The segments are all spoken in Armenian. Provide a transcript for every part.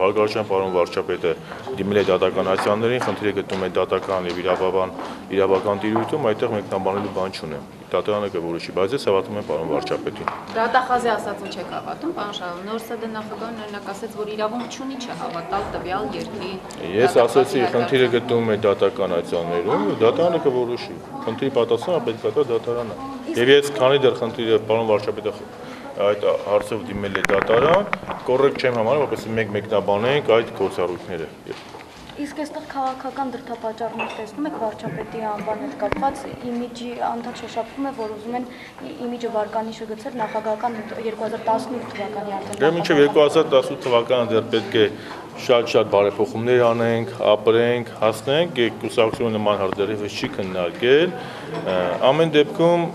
հարգարժան պարոն վարչապետը դիմել է դատական ակցիաներին, խնդիրը գտնում է դատական եւ իրավական տիրույթում, այդտեղ մեկնաբանելու բան չունեմ։ Դատարանը կորոշի, բայց ես հավատում եմ պարոն վարչապետին։ Դատախազի ասածին չեք հավատում, պարոն Շահյան, նոր ՍԴ նախագահն օրինակ ասաց, որ իրավունք չունի չհավատալ տվյալ երկրի։ Ես ասացի, խնդիրը գտնվում է դատական ակցիաներում, դատարանը կորոշի։ Խնդրի պատասխանը պետք է տա դատարանը։ Եվ ես քանի դեռ խնդիրը պարոն վարչապետը այդ հարցով դիմել է դատարան, կոռեկտ չեմ համարում, որպեսզի մենք մեկնաբանենք այդ գործառույթները։ Իսկ այստեղ քաղաքական դրդապատճառներ տեսնում եք վարչապետի անվան հետ կապված իմիջի անդադ շոշափվում է, որ ուզում են իմիջը վարկանիշը գցել նախագահական 2018 թվականի արդեն։ Դե մինչև 2018 թվականը դեռ պետք է շատ բարեփոխումներ անենք, ապրենք, հասնենք, կուսակցությունը նման հարց դեռևս չի քննարկել։ Ամեն դեպքում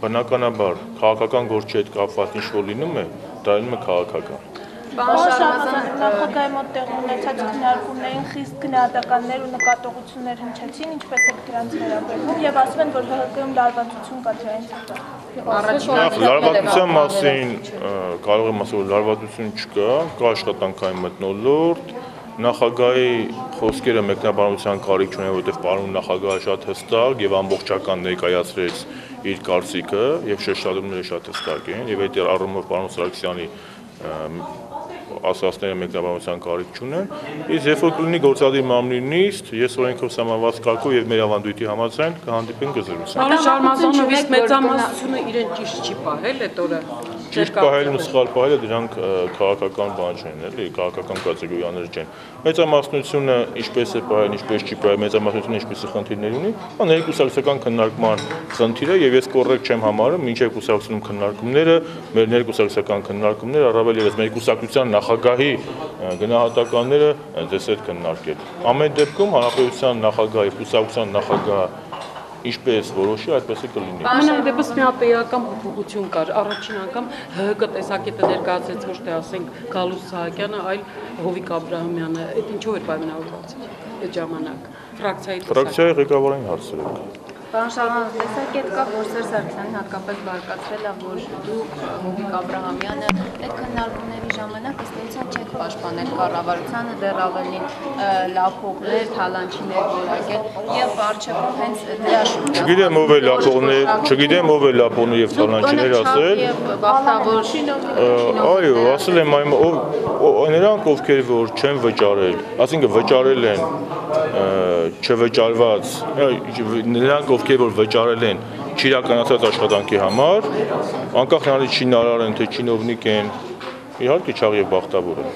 բնականաբար քաղաքական գործի հետ կապված ինչ որ լինում է, դա լինում է քաղաքական։ Նախագահի մոտ տեղ ունեցած քննարկումներին խիստ գնահատականներ ու նկատողություններ հնչեցին, ինչպես է դրանց վերաբերվում, եւ ասում են, որ ՀՀԿ-ում լարվածություն կա դրանից հետո։ Լարվածության մասին կարող եմ ասել, որ լարվածություն չկա, կա աշխատանքային մթնոլորտ, նախագահի խոսքերը մեկնաբանության կարիք չունեն, որովհետև պարոն նախագահը շատ հստակ եւ ամբողջական ներկայացրեց իր կարծիքը եւ շեշտադրումները շատ հստակ են եւ այդ առումով պարոն Սարգսյանի ասածները մեկնաբանության կարիք չունեն, իսկ երբ որ կլինի գործադիր մամլի նիստ, ես օրենքով սահմանված կարգով եւ մեր ավանդույթի համաձայն կհանդիպենք զրույցի։ Պարոն Շարմազանով, իսկ մեծամասնությունը իրեն ճիշտ չի պահել այդ օրը։ Ճիշտ պահելն ու սխալ պահելը դրանք քաղաքական բան չեն, էլի, քաղաքական կատեգորիաներ չեն։ Մեծամասնությունը ինչպես է պահել, ինչպես չի պահել, մեծամասնությունը ինչպես է խնդիրներ ունի, դա ներկուսակցական քննարկման խնդիր է եւ ես կոռեկտ չեմ համարում, մինչեւ կուսակցությունում քննարկումները, մեր ներկուսակցական քննարկումները, առավել եւս մեր կուսակցության նախագահի գնահատականները դες այդ քննարկել։ Ամեն դեպքում հանրապետության նախագահի, կուսակցության նախագահը ինչպես որոշի, այդպես է կլինի։ Ամենայնիվս մի հատ էական փոփոխություն կար։ Առաջին անգամ ՀՀԿ տեսակետը ներկայացրեց ոչ թե ասենք Գալուստ Սահակյանը, այլ Հովիկ Աբրահամյանը։ Այդ ինչով էր պայմանավորված այդ ժամանակ։ Ֆրակցիայի ղեկավարին հարցրեք։ Պարոն Շահյան, տեսակետ կա, որ Սերժ Սարգսյանին հատկապես բարկացրել է, որ դուք Հովիկ Աբրահամյանը այդ քննարկումների ժամանակ ըստ էության չեք պաշտպանել կառավարությանը, դեռ ավելին լափողներ, թալանչիներ որակել եւ արժեքում հենց դրա շուրջ։ Չգիտեմ ով է լափողներ եւ թալանչիներ ասել։ Այո, ասել եմ նրանք ովքեր որ չեն վճարել, ասինքն վճարել են չվճարված, նրանք ովքեր որ վճարել են չիրականացած աշխատանքի համար, անկախ նրանից շինարար են թե չինովնիկ են, իհարկե չաղ եւ բախտավոր են։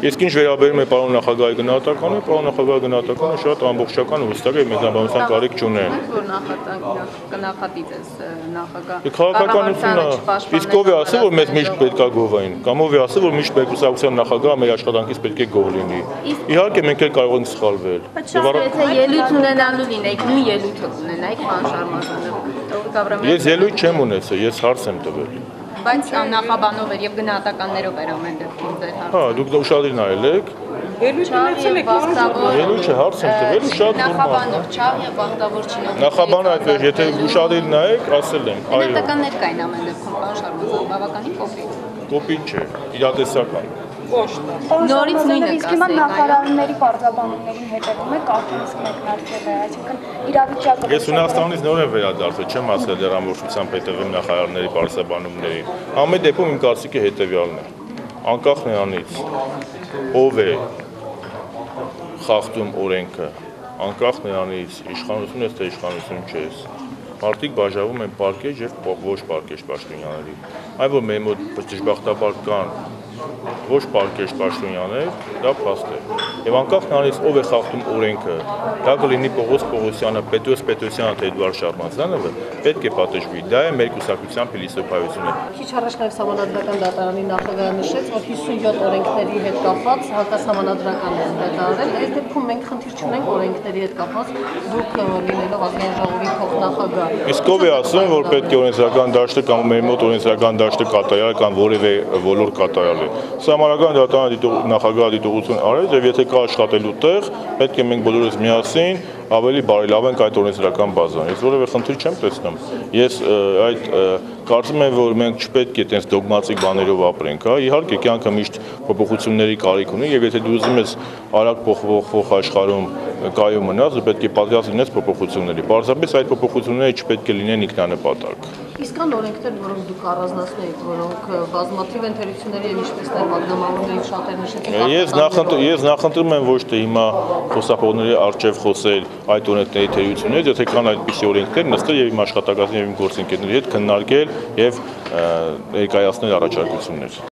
Իսկ ինչ վերաբերում է պարոն նախագահի գնահատականը, պարոն նախագահի գնահատականը շատ ամբողջական ու հստակ է, մեկնաբանության կարիք չունեն։ Կնախատիպ է նախագահ։ Քաղաքականությունը իսկ ով է ասել, որ մեզ միշտ պետք է գովային, կամ ով է ասել, որ միշտ մեկուսակցության նախագահը մեր աշխատանքից պետք է գով լինի։ Իհարկե մենք էլ կարող ենք սխալվել։ Եթե ելույթ ունենալու լինեիք, նույն ելույթը կունենայիք, պարոն Շարմազանով։ Ես ելույթ չեմ ունեցել, ես հարց եմ տվել։ Բայց նախաբանով էր եւ գնահատականներով էր ամեն դեպքում ձեր հարցը։ Հա, դուք ուշադիր նայեք։ Ելույթ ունեցել եք Ելույթը հարց եմ տվել ու շատ նախաբանով չաղ եւ բախտավոր չինով։ Նախաբանը այդպես, եթե ուշադիր նայեք, ասել եմ, այո։ Գնահատականներ կային ամեն դեպքում, պարոն Շարմազան, բավականին կոպիտ։ Կոպիտ չէ, իրատեսական։ Նորից նույնը իսկ հիմա նախարարների պարզաբանումներին հետևում եք արդեն իսկ մեկնարկել է, այսինքն իրավիճակը։ Ես Հունաստանից նոր եմ վերադարձել, չեմ ասել դեռ ամբողջությամբ հետևեմ նախարարների պարզաբանումներին։ Ամեն դեպքում իմ կարծիքը հետևյալն է։ Անկախ նրանից ով է խախտում օրենքը, անկախ նրանից իշխանություն ես թե իշխանություն չես, մարդիկ բաժանվում են պարկեժ եւ ոչ պարկեժ պաշտոնյաների։ Այն որ մեր մոտ դժբախտաբար կան ոչ պարկեժ պաշտոնյաներ, դա փաստ է։ Եվ անկախ նրանից ով է խախտում օրենքը, դա կլինի Պողոս Պողոսյանը, Պետրոս Պետրոսյանը, թե Էդվարդ Շարմազանովը, պետք է պատժվի։ Դա է մեր կուսակցության փիլիսոփայությունը։ Քիչ առաջ նաև Սահմանադրական դատարանի նախագահը նշեց, որ 57 օրենքների հետ կապված հակասահմանադրական է հայտարարել։ Այս դեպքում մենք խնդիր չունենք օրենքների հետ կապված, դուք լինելով ազգային ժողովի փոխնախագահ։ Իսկ ով է ասում, որ պետք է օրենսդրական դաշտը կամ մեր մոտ օրենսդրական դաշտը կատարյալ կամ որևէ ոլորտ կատարյալ է։ Սահմանադրական դատարանի նախագահը դիտողություն արեց եւ եթե կա աշխատելու տեղ, պետք է մենք բոլորս միասին ավելի բարելավենք այդ օրենսդրական բազան։ Ես որևէ խնդիր չեմ տեսնում։ Ես այդ կարծում եմ, որ մենք չպետք է այդպես դոգմատիկ բաներով ապրենք, հա։ Իհարկե, կյանքը միշտ փոփոխությունների կարիք ունի եւ եթե դու ուզում ես արագ փոխվող աշխարհում կայուն մնաս, պետք է պատրաստ լինես փոփոխությունների։ Պարզապես այդ փոփոխությունները չպետք է լինեն ինքնանպատակ։ Իսկ կան օրենքներ, որոնք դուք առանձնացնեիք, որոնք բազմաթիվ ընթերցությունների եւ ինչպես նաեւ մագնամավորների շատեր նշեցին։ Ես նախընտրում եմ ոչ թե հիմա խոսափողների արժեվ խոսել այդ օրենքների թերություններից, եթե կան այդպիսի օրենքներ, նստել եւ իմ աշխատակազմի եւ իմ գործընկերների հետ քննարկել եւ ներկայացնել առաջարկություններ։